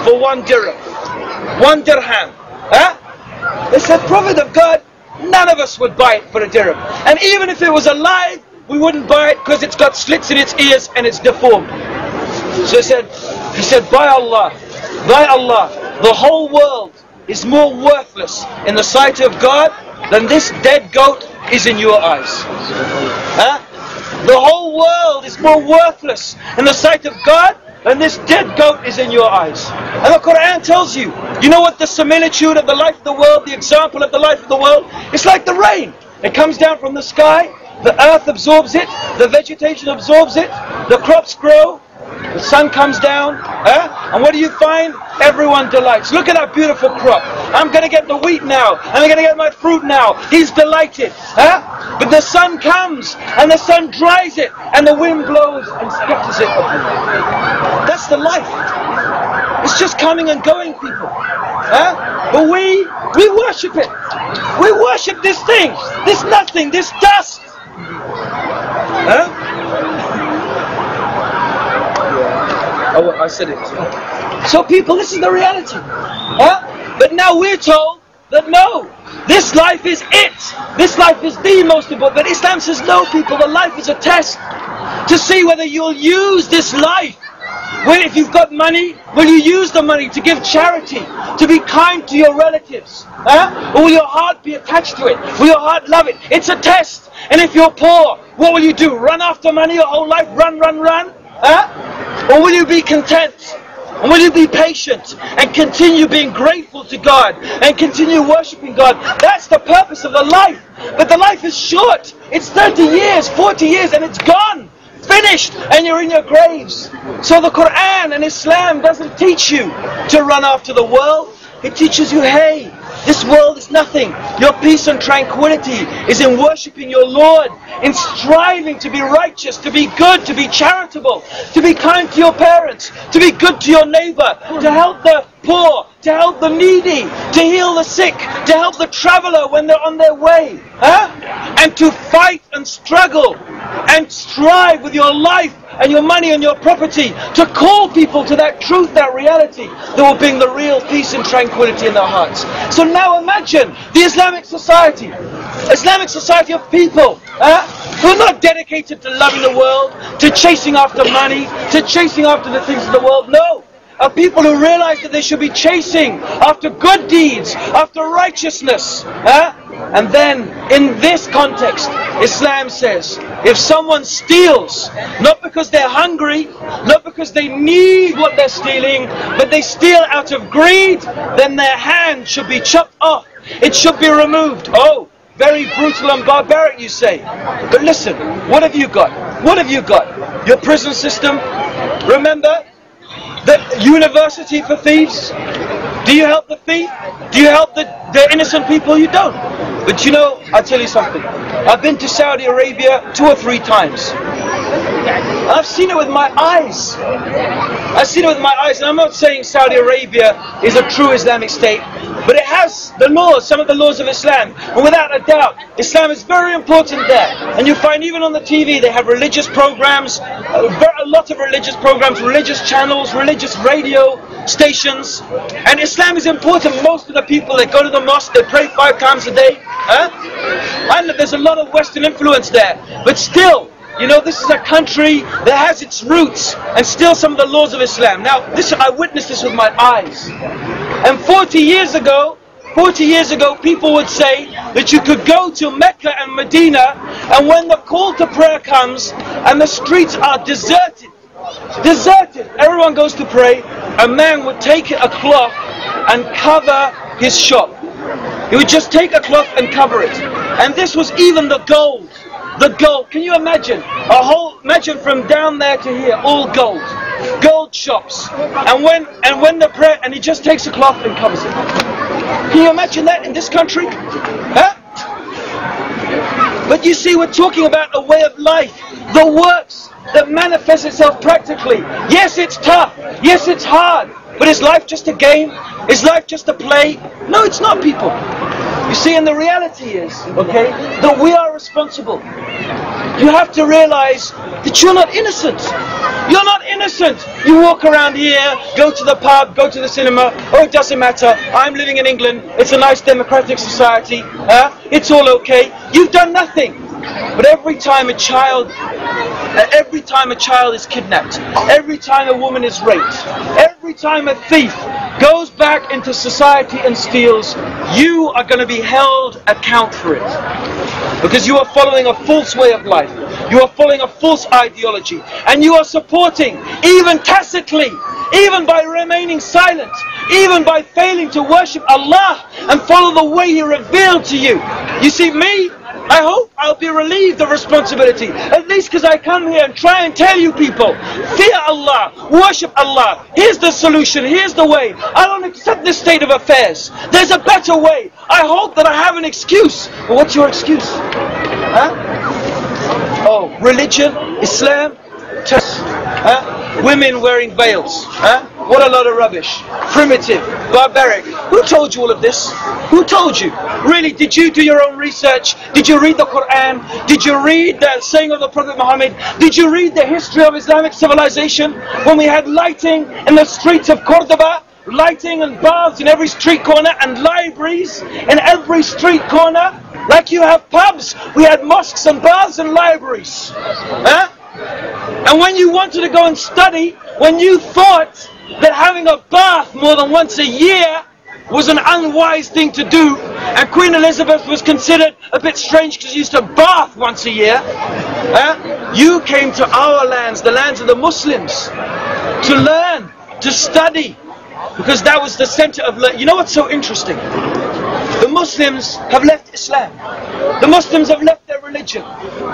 for 1 dirham. 1 dirham. Huh? They said, Prophet of God, none of us would buy it for a dirham. And even if it was alive, we wouldn't buy it because it's got slits in its ears and it's deformed. So he said, by Allah, the whole world is more worthless in the sight of God than this dead goat is in your eyes. Huh? The whole world is more worthless in the sight of God than this dead goat is in your eyes. And the Quran tells you, you know what the similitude of the life of the world, the example of the life of the world? It's like the rain. It comes down from the sky, the earth absorbs it, the vegetation absorbs it, the crops grow, the sun comes down, and what do you find? Everyone delights. Look at that beautiful crop. I'm going to get the wheat now. I'm going to get my fruit now. He's delighted. But the sun comes and the sun dries it and the wind blows and scatters it. That's the life. It's just coming and going, people. But we worship it. We worship this thing, this nothing, this dust. Oh, I said it. So people, this is the reality. But now we're told that no, this life is it. This life is the most important. But Islam says no, people, the life is a test to see whether you'll use this life. Well, if you've got money, will you use the money to give charity, to be kind to your relatives? Or will your heart be attached to it? Will your heart love it? It's a test. And if you're poor, what will you do? Run after money your whole life? Run, run, run? Or will you be content? And will you be patient and continue being grateful to God and continue worshipping God? That's the purpose of the life. But the life is short. It's 30 years, 40 years, and it's gone. Finished, and you're in your graves. So the Quran and Islam doesn't teach you to run after the world. It teaches you, hey, this world is nothing. Your peace and tranquility is in worshipping your Lord, in striving to be righteous, to be good, to be charitable, to be kind to your parents, to be good to your neighbor, to help the poor, to help the needy, to heal the sick, to help the traveler when they're on their way. And to fight and struggle and strive with your life and your money and your property to call people to that truth, that reality that will bring the real peace and tranquility in their hearts. So now imagine the Islamic society of people who are not dedicated to loving the world, to chasing after money, to chasing after the things of the world. No, of people who realize that they should be chasing after good deeds, after righteousness. And then in this context, Islam says, if someone steals, not because they're hungry, not because they need what they're stealing, but they steal out of greed, then their hand should be chopped off. It should be removed. Oh, very brutal and barbaric, you say. But listen, what have you got? What have you got? Your prison system? Remember? The university for thieves? Do you help the thief? Do you help the innocent people? You don't. But you know, I'll tell you something. I've been to Saudi Arabia 2 or 3 times. And I've seen it with my eyes. I've seen it with my eyes. And I'm not saying Saudi Arabia is a true Islamic state, but it has the laws, some of the laws of Islam. And without a doubt, Islam is very important there. And you find even on the TV, they have religious programs, a lot of religious programs, religious channels, religious radio stations. And Islam is important. Most of the people that go to the mosque, they pray 5 times a day. And there's a lot of Western influence there. But still, you know, this is a country that has its roots and still some of the laws of Islam. Now, I witnessed this with my eyes. And 40 years ago, people would say that you could go to Mecca and Medina, and when the call to prayer comes and the streets are deserted, everyone goes to pray, a man would take a cloth and cover his shop. He would just take a cloth and cover it. And this was even the gold. The gold, can you imagine? Imagine from down there to here, all gold. Gold shops. And when the prayer, and he just takes a cloth and covers it. Can you imagine that in this country? But you see, we're talking about a way of life. The works that manifests itself practically. Yes, it's tough. Yes, it's hard. But is life just a game? Is life just a play? No, it's not, people. You see, and the reality is, okay, that we are responsible. You have to realize that you're not innocent. You're not innocent. You walk around here, go to the pub, go to the cinema. Oh, it doesn't matter. I'm living in England. It's a nice democratic society. It's all okay. You've done nothing. But every time a child is kidnapped, every time a woman is raped, every time a thief goes back into society and steals, you are going to be held account for it. Because you are following a false way of life. You are following a false ideology. And you are supporting, even tacitly, even by remaining silent, even by failing to worship Allah and follow the way He revealed to you. You see, me, I hope I'll be relieved of responsibility, at least because I come here and try and tell you people, fear Allah, worship Allah, here's the solution, here's the way. I don't accept this state of affairs. There's a better way. I hope that I have an excuse. But what's your excuse? Oh, religion, Islam, women wearing veils. What a lot of rubbish. Primitive, barbaric. Who told you all of this? Who told you? Really, did you do your own research? Did you read the Quran? Did you read the saying of the Prophet Muhammad? Did you read the history of Islamic civilization? When we had lighting in the streets of Cordoba, lighting and baths in every street corner, and libraries in every street corner, like you have pubs, we had mosques and baths and libraries. And when you wanted to go and study, when you thought that having a bath more than once a year was an unwise thing to do, and Queen Elizabeth was considered a bit strange because she used to bath once a year, you came to our lands, the lands of the Muslims, to learn, to study, because that was the center of learning. You know what's so interesting? The Muslims have left Islam. The Muslims have left their religion.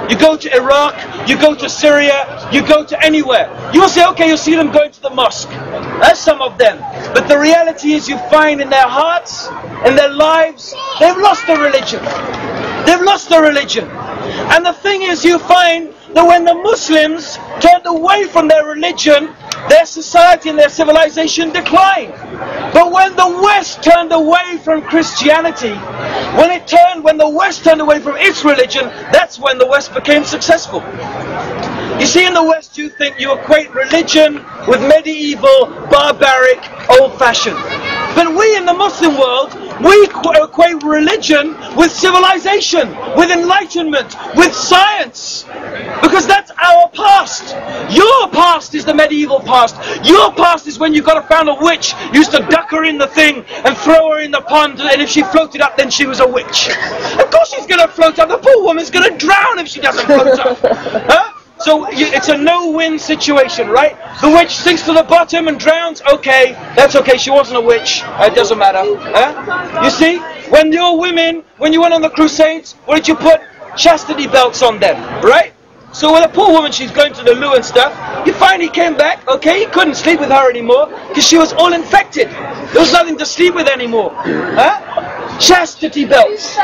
You go to Iraq, you go to Syria, you go to anywhere. You'll say, okay, you'll see them going to the mosque. That's some of them. But the reality is you find in their hearts, in their lives, they've lost their religion. They've lost their religion. And the thing is, you find that when the Muslims turned away from their religion, their society and their civilization declined. But when the West turned away from Christianity, when the West turned away from its religion, that's when the West became successful. You see, in the West you think you equate religion with medieval, barbaric, old-fashioned. But we in the Muslim world, we equate religion with civilization, with enlightenment, with science. Because that's our past. Your past is the medieval past. Your past is when you found a witch, used to duck her in the thing and throw her in the pond, and if she floated up, then she was a witch. Of course she's going to float up. The poor woman's going to drown if she doesn't float up. So it's a no-win situation, right? The witch sinks to the bottom and drowns. Okay, that's okay. She wasn't a witch. It doesn't matter. You see, when your women, when you went on the Crusades, what did you put? Chastity belts on them, right? So with a poor woman, she's going to the loo and stuff. You find he came back. Okay, he couldn't sleep with her anymore because she was all infected. There was nothing to sleep with anymore. Chastity belts.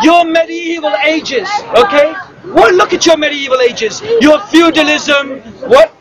Your medieval ages. Okay. Well, look at your medieval ages. Your feudalism. What?